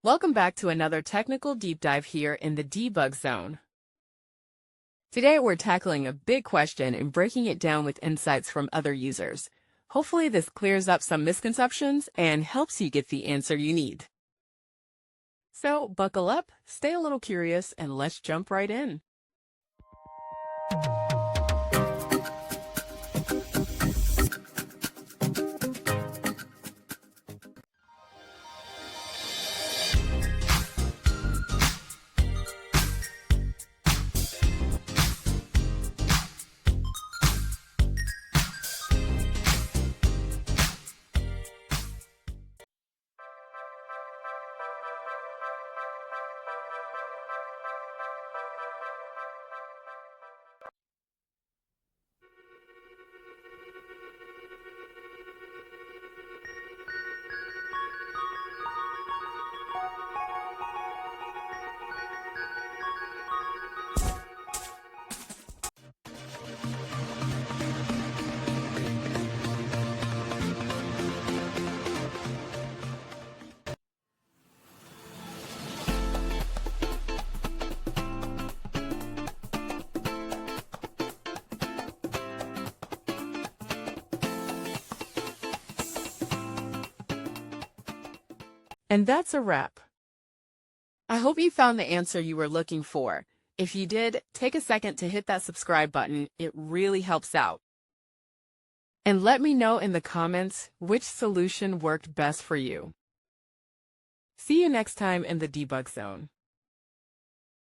Welcome back to another technical deep dive here in the debug zone. Today we're tackling a big question and breaking it down with insights from other users. Hopefully this clears up some misconceptions and helps you get the answer you need. So buckle up, stay a little curious, and let's jump right in. And that's a wrap. I hope you found the answer you were looking for. If you did, take a second to hit that subscribe button. It really helps out. And let me know in the comments which solution worked best for you. See you next time in the debug zone.